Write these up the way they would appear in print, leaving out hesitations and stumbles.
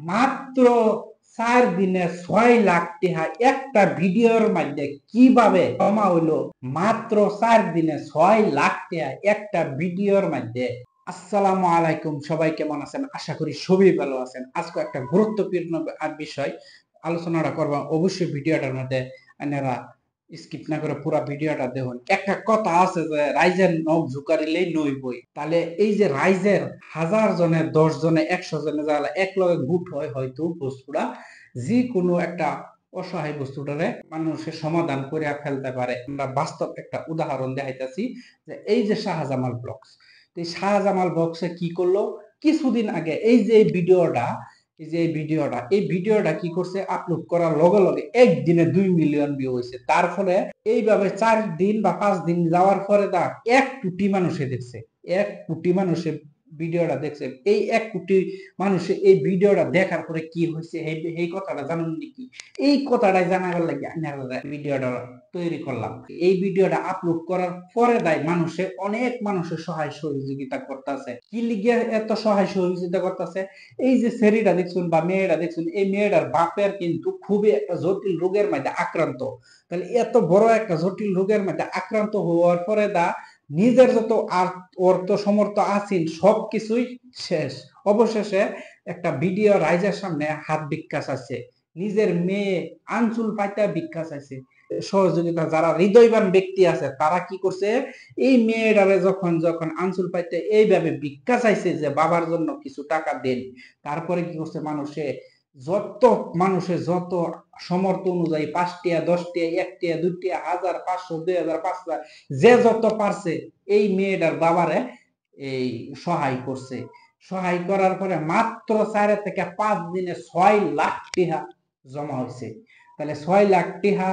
মাত্র 4 দিনে 6 লাখ টাকা একটা ভিডিওর মধ্যে কিভাবে জমা হইলো? মাত্র 4 দিনে 6 লাখ টাকা একটা ভিডিওর মধ্যে। আসসালামু আলাইকুম, সবাই কেমন আছেন? আশা করি সবই ভালো আছেন। আজকে একটা গুরুত্বপূর্ণ বিষয় আলোচনাটা করবো। অবশ্যই ভিডিওটার মধ্যে আপনারা স্কিপ না করে পুরো ভিডিওটা দেখুন। একটা কথা আছে যে রাইজের নখ ঝুকারিলেই নই বই। তাহলে এই যে রাইজের 1000 জনে 10 জনে 100 জনে যারা এক লগে গুট হয়, হয়তো বস্তুটা যে কোনো একটা অসহায় বস্তুটারে মানুষের সমাধান করে ফেলতে পারে। আমরা বাস্তব একটা উদাহরণ দেখাইতেছি যে এই যে শাহজামাল ব্লগস, এই শাহজামাল ব্লগসে কি করলো কিছুদিন আগে, এই যে এই ভিডিওটা কি করছে, আপলোড করার লগে লগে একদিনে 2 মিলিয়ন ভিউ হয়েছে। তার ফলে এইভাবে 4 দিন বা 5 দিন যাওয়ার পরে 1 কোটি মানুষে দেখছে। 1 কোটি মানুষে ভিডিওটা দেখছে। এই 1 কোটি মানুষে এই ভিডিওটা দেখার পরে কি হয়েছে এই কথাটা জানেন নাকি? এই কথাটাই জানাবার লাগে আপনারা ভিডিওটা তৈরি করলাম। এই ভিডিওটা আপলোড করার পরে অনেক মানুষের সহায় সহযোগিতা করতেছে। কি লিগে এত সহায় সহযোগিতা করতেছে? এই যে ছেলেটা দেখছুন বা মেয়েটা দেখছুন, এই মেয়েটার বাপের কিন্তু খুবই একটা জটিল রোগের মধ্যে আক্রান্ত। তাহলে এত বড় একটা জটিল রোগের মধ্যে আক্রান্ত হওয়ার পরে নিজের যত অর্থ সমর্থ আছেন সবকিছুই শেষ। অবশেষে একটা ভিডিও রাইজের সামনে হাত ভিক্ষা চাইছে, নিজের মেয়ে আঞ্চল পাইতা ভিক্ষা চাইছে। সহযোগিতা যারা হৃদয়বান ব্যক্তি আছে তারা কি করছে, এই মেয়েটারে যখন যখন আঞ্চল পাইতে এইভাবে ভিক্ষা চাইছে যে বাবার জন্য কিছু টাকা দেন, তারপরে কি করছে মানুষের যত সমর্থ অনুযায়ী 5 টাকা 10 টাকা 1 টাকা 2 টাকা 1000 500 2000 5000 যে যত পারছে এই মেয়েটার বাবারে এই সহায় করছে। সহায় করার পরে মাত্র 4 থেকে 5 দিনে 6 লাখ টাকা জমা হয়েছে। তাহলে 6 লাখ টাকা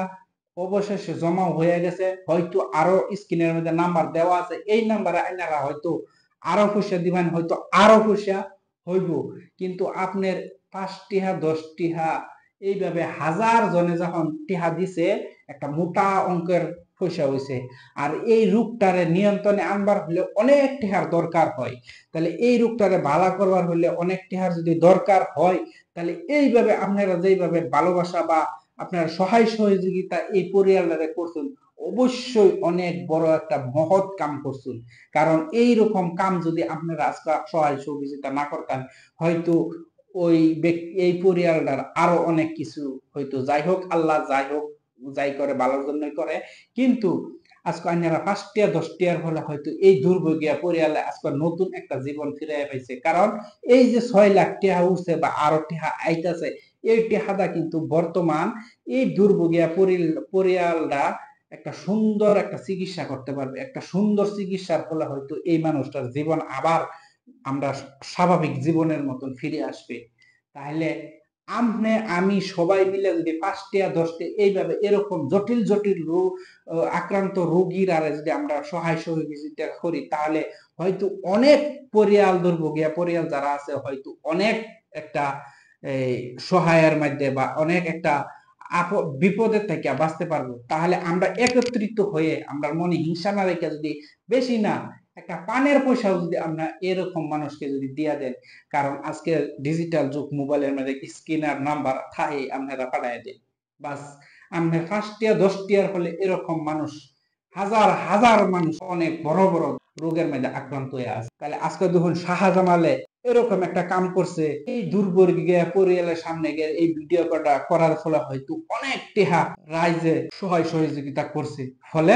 অবশেষে জমা হয়ে গেছে। হয়তো আরো স্ক্রিনের মধ্যে নাম্বার দেওয়া আছে, এই নাম্বারে আপনারা হয়তো আরো পয়সা দিবেন, হয়তো আরো পয়সা হইব। কিন্তু আপনার 5 টাকা 10 টাকা এইভাবে 1000 জনে যখন টাকা দিছে, একটা মোটা অঙ্কের পয়সা হয়েছে। আর এই রোগটারে নিয়ন্ত্রণে আনবার হলে অনেক টাকার দরকার হয়। তাহলে এই রোগটারে ভালো করবার হলে অনেক টাকার যদি দরকার হয়, তাহলে এইভাবে আপনারা যেভাবে ভালোবাসা বা আপনার সহায় সহযোগিতা এই পরিয়ালটারে করছেন, অবশ্যই অনেক বড় একটা মহৎ কাম করছেন। কারণ এই রকম কাম যদি আপনারা আজকে সহায় সহযোগিতা না করতেন, হয়তো ওই এই পরিয়ালটার আরো অনেক কিছু হয়তো। যাই হোক, আল্লাহ যাই হোক যাই করে ভালোর জন্যই করে। কিন্তু আজকে আপনারা 5 টাকা 10 টাকার ফলে হয়তো এই দুর্ভোগিয়া পরিয়ালে আজকে নতুন একটা জীবন ফিরে পাইছে। কারণ এই যে 6 লাখ টাকা উঠছে বা আরো টাকা আইতাছে, এই টাকাটা কিন্তু বর্তমান এই দুর্ভোগিয়া পরিয়ালটা একটা সুন্দর একটা চিকিৎসা করতে পারবে। একটা সুন্দর চিকিৎসার ফলে হয়তো এই মানুষটার জীবন আবার আমরা স্বাভাবিক জীবনের মতন ফিরে আসবে। তাহলে আপনি আমি সবাই মিলে যদি 5 টাকা 10 টাকা এইভাবে এরকম জটিল জটিল রোগ আক্রান্ত রোগীর আরে যদি আমরা সহায় সহযোগিতা করি, তাহলে হয়তো অনেক দুর্ভোগিয়া পরিয়াল যারা আছে হয়তো অনেক একটা এই সহায়ের মধ্যে বা অনেক একটা বিপদের থেকে বাঁচতে পারবো। তাহলে আমরা একত্রিত হয়ে আমরা মনে হিংসা না রেখে যদি বেশি না একটা পানের পয়সাও যদি আমরা এরকম মানুষকে যদি দিয়া দেন, কারণ আজকে ডিজিটাল যুগ, মোবাইলের মধ্যে স্ক্রিনার নাম্বার থাকে, আপনারা পাঠায় দেন, বাস আমরা 5 টাকা 10 টাকার ফলে এরকম মানুষ হাজার হাজার মানুষ অনেক বড় বড় রোগের মধ্যে আক্রান্ত হয়ে আছে। তাহলে আজকে দেখুন শাহজামালে এরকম একটা কাম করছে, এই দুর্ভোগিয়া পরিয়ালের সামনে গিয়ে এই ভিডিও করার ফলে হয়তো অনেক টেহা রাইজে সহায় সহযোগিতা করছে। ফলে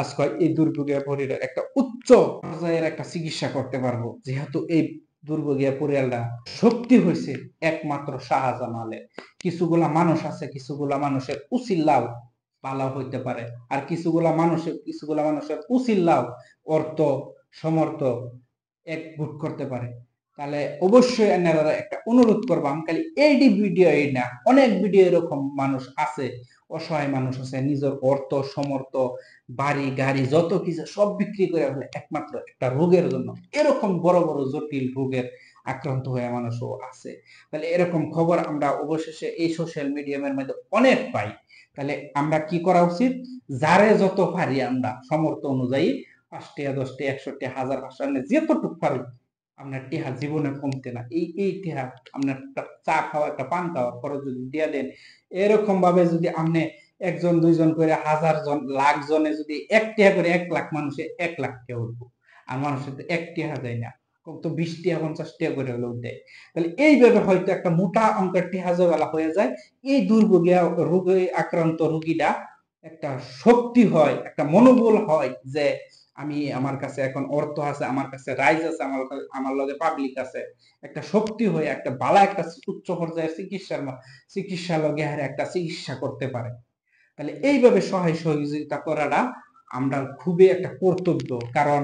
আজকে এই দুর্ভোগিয়া পরিয়ালের একটা উচ্চ পর্যায়ের একটা চিকিৎসা করতে পারবো, যেহেতু এই দুর্ভোগিয়া পরিয়ালটা শক্তি হয়েছে একমাত্র শাহজামালে। কিছুগুলা মানুষ আছে, কিছুগুলা মানুষের উচিল্লাও পালা হইতে পারে, আর কিছুগুলা মানুষের উচিল্লাও অর্থ সমর্থ একজুট করতে পারে। তাহলে অবশ্যই আপনারা একটা অনুরোধ করবাম, খালি এইডি ভিডিও এই না, অনেক ভিডিও এরকম মানুষ আছে, অসহায় মানুষ আছে, নিজের অর্থ সমর্থ বাড়ি গাড়ি যত কিছু সব বিক্রি করে ফেলে একমাত্র একটা রোগের জন্য। এরকম বড় বড় জটিল রোগের আক্রান্ত হয়ে মানুষও আছে। তাহলে এরকম খবর আমরা অবশেষে এই সোশ্যাল মিডিয়ামের মধ্যে অনেক পাই। তাহলে আমরা কি করা উচিত, যারে যত পারি আমরা সমর্থ অনুযায়ী 5 টাকা 10 টাকা 100 টাকা 1000 500 যতটুকু পারি আপনার টেহা জীবনে কমতে না। এই টেহা আপনার একটা চা খাওয়া, একটা পান খাওয়া খরচ যদি দিয়া দেন, এরকম ভাবে যদি আপনি একজন দুইজন করে হাজার জন লাখ জনে যদি 1 টেহা করে 1 লাখ মানুষে 1 লাখ টাকা উঠবো। আর মানুষের তো 1 টেহা যায় না, তো 20 টেহা 50 টেহা করে হলেও দেয়। তাহলে এইভাবে হয়তো একটা মোটা অঙ্কের টেহা জোগালা হয়ে যায়। এই দুর্ভোগে রোগে আক্রান্ত রোগীটা একটা শক্তি হয়, একটা মনোবল হয় যে আমি আমার কাছে এখন অর্থ আছে, আমার কাছে রাইজ আছে, আমার লগে পাবলিক আছে, একটা শক্তি হয়ে একটা বালা একটা উচ্চ পর্যায়ের চিকিৎসা লগে একটা চিকিৎসা করতে পারে। তাহলে এইভাবে সহায় সহযোগিতা করাটা আমরা খুবই একটা কর্তব্য। কারণ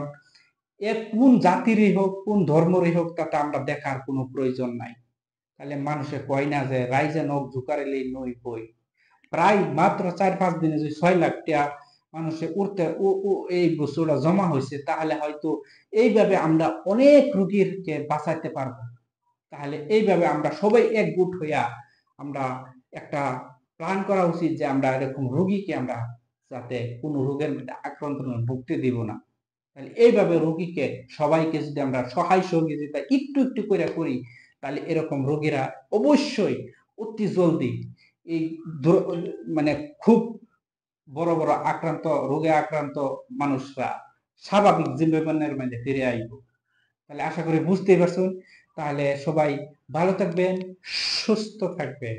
এ কোন জাতিরই হোক, কোন ধর্মেরই হোক, তাতে আমরা দেখার কোনো প্রয়োজন নাই। তাহলে মানুষে কয় না যে রাইজে নখ ঝুকারিলেই নই বই। প্রায় মাত্র 4-5 দিনে যদি 6 লাখ টাকা মানুষের উঠতে এই বস্তুটা জমা হয়েছে, তাহলে হয়তো এইভাবে আমরা অনেক রোগীকে বাঁচাইতে পারবো। তাহলে এইভাবে আমরা সবাই একজোট হইয়া আমরা একটা প্ল্যান করা উচিত যে আমরা এরকম রোগীকে আমরা যাতে কোনো রোগের মধ্যে আক্রান্ত ভুগতে দিব না। তাহলে এইভাবে রোগীকে সবাইকে যদি আমরা সহায় সহযোগিতা একটু একটু করে করি, তাহলে এরকম রোগীরা অবশ্যই অতি জলদি এই মানে খুব বড় বড় রোগে আক্রান্ত মানুষরা স্বাভাবিক জীবনের মধ্যে ফিরে আইব। তাহলে আশা করি বুঝতেই পারছেন। তাহলে সবাই ভালো থাকবেন, সুস্থ থাকবেন।